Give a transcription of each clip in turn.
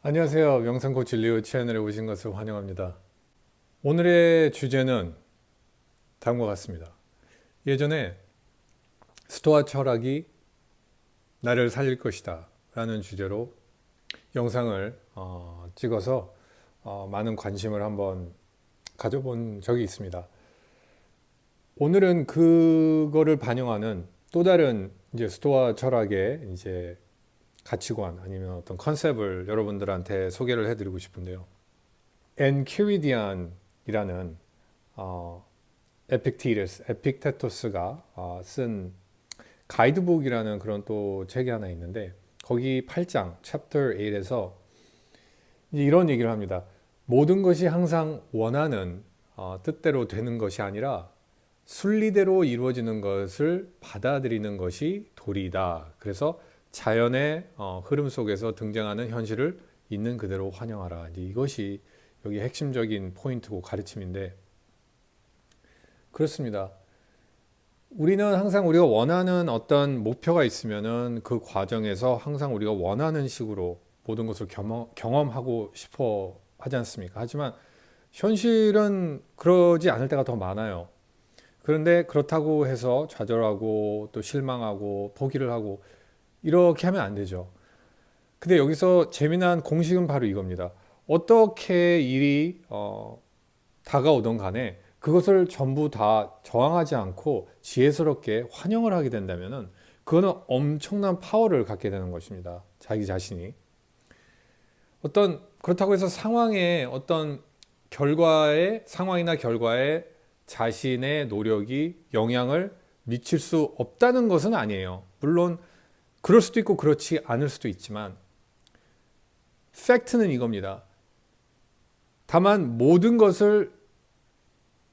안녕하세요. 명상코치 리오 채널에 오신 것을 환영합니다. 오늘의 주제는 다음과 같습니다. 예전에 스토아 철학이 나를 살릴 것이다 라는 주제로 영상을 찍어서 많은 관심을 한번 가져본 적이 있습니다. 오늘은 그거를 반영하는 또 다른 이제 스토아 철학의 이제 가치관 아니면 어떤 컨셉을 여러분들한테 소개를 해드리고 싶은데요. 엔키리디안이라는 에픽테토스가 쓴 가이드북이라는 그런 또 책이 하나 있는데 거기 8장 챕터 8에서 이런 얘기를 합니다. 모든 것이 항상 원하는 뜻대로 되는 것이 아니라 순리대로 이루어지는 것을 받아들이는 것이 도리다. 그래서 자연의 흐름 속에서 등장하는 현실을 있는 그대로 환영하라. 이제 이것이 여기 핵심적인 포인트고 가르침인데 그렇습니다. 우리는 항상 우리가 원하는 어떤 목표가 있으면은 그 과정에서 항상 우리가 원하는 식으로 모든 것을 경험하고 싶어 하지 않습니까? 하지만 현실은 그러지 않을 때가 더 많아요. 그런데 그렇다고 해서 좌절하고 또 실망하고 포기를 하고 이렇게 하면 안 되죠. 근데 여기서 재미난 공식은 바로 이겁니다. 어떻게 일이 다가오던 간에 그것을 전부 다 저항하지 않고 지혜스럽게 환영을 하게 된다면은 그거는 엄청난 파워를 갖게 되는 것입니다. 자기 자신이. 그렇다고 해서 어떤 상황이나 결과에 자신의 노력이 영향을 미칠 수 없다는 것은 아니에요. 물론 그럴 수도 있고 그렇지 않을 수도 있지만 팩트는 이겁니다. 다만 모든 것을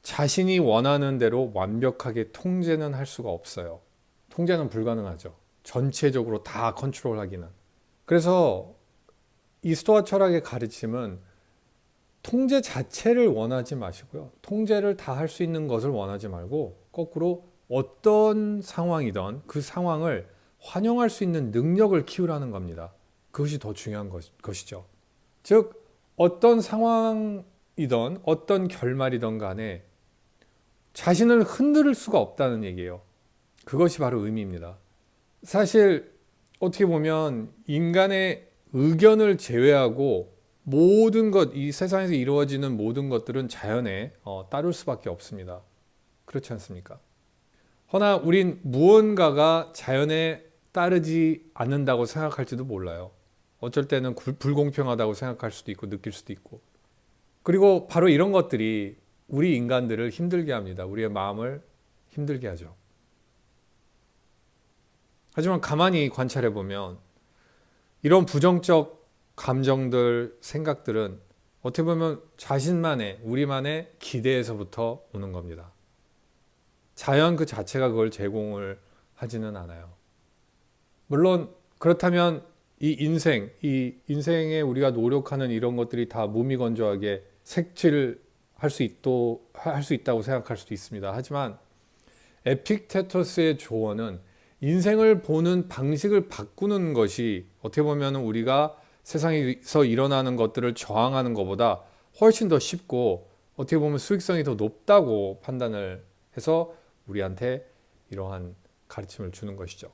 자신이 원하는 대로 완벽하게 통제는 할 수가 없어요. 통제는 불가능하죠. 전체적으로 다 컨트롤하기는. 그래서 이 스토아 철학의 가르침은 통제 자체를 원하지 마시고요. 통제를 다 할 수 있는 것을 원하지 말고 거꾸로 어떤 상황이든 그 상황을 환영할 수 있는 능력을 키우라는 겁니다. 그것이 더 중요한 것이죠. 즉 어떤 상황이든 어떤 결말이든 간에 자신을 흔들 수가 없다는 얘기예요. 그것이 바로 의미입니다. 사실 어떻게 보면 인간의 의견을 제외하고 모든 이 세상에서 이루어지는 모든 것들은 자연에 따를 수밖에 없습니다. 그렇지 않습니까? 허나 우린 무언가가 자연에 따르지 않는다고 생각할지도 몰라요. 어쩔 때는 불공평하다고 생각할 수도 있고 느낄 수도 있고. 그리고 바로 이런 것들이 우리 인간들을 힘들게 합니다. 우리의 마음을 힘들게 하죠. 하지만 가만히 관찰해 보면 이런 부정적 감정들, 생각들은 어떻게 보면 우리만의 기대에서부터 오는 겁니다. 자연 그 자체가 그걸 제공을 하지는 않아요. 물론 그렇다면 이 인생에 우리가 노력하는 이런 것들이 다 무미건조하게 색칠할 수 있다고 생각할 수도 있습니다. 하지만 에픽테토스의 조언은 인생을 보는 방식을 바꾸는 것이 어떻게 보면 우리가 세상에서 일어나는 것들을 저항하는 것보다 훨씬 더 쉽고 어떻게 보면 수익성이 더 높다고 판단을 해서 우리한테 이러한 가르침을 주는 것이죠.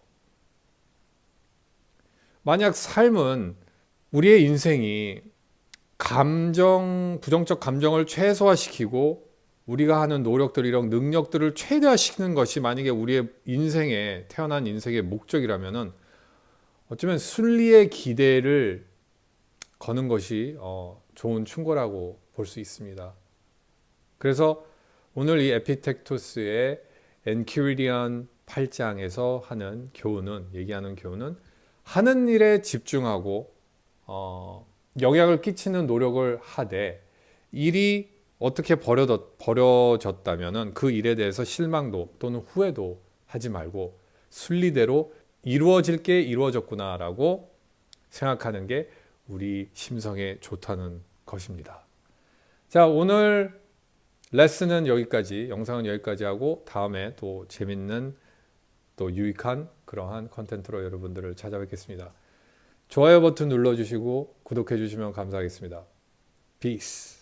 만약 삶은 우리의 인생이 부정적 감정을 최소화시키고 우리가 하는 노력들, 이런 능력들을 최대화시키는 것이 만약에 우리의 태어난 인생의 목적이라면은 어쩌면 순리의 기대를 거는 것이 좋은 충고라고 볼 수 있습니다. 그래서 오늘 이 에피텍토스의 엔키리디안 8장에서 얘기하는 교훈은 하는 일에 집중하고 영향을 끼치는 노력을 하되 일이 어떻게 벌어졌다면 그 일에 대해서 실망도 또는 후회도 하지 말고 순리대로 이루어질 게 이루어졌구나라고 생각하는 게 우리 심성에 좋다는 것입니다. 자, 오늘 레슨은 여기까지, 영상은 여기까지 하고 다음에 또 재밌는 또 유익한 그러한 컨텐츠로 여러분들을 찾아뵙겠습니다. 좋아요 버튼 눌러주시고 구독해 주시면 감사하겠습니다. Peace.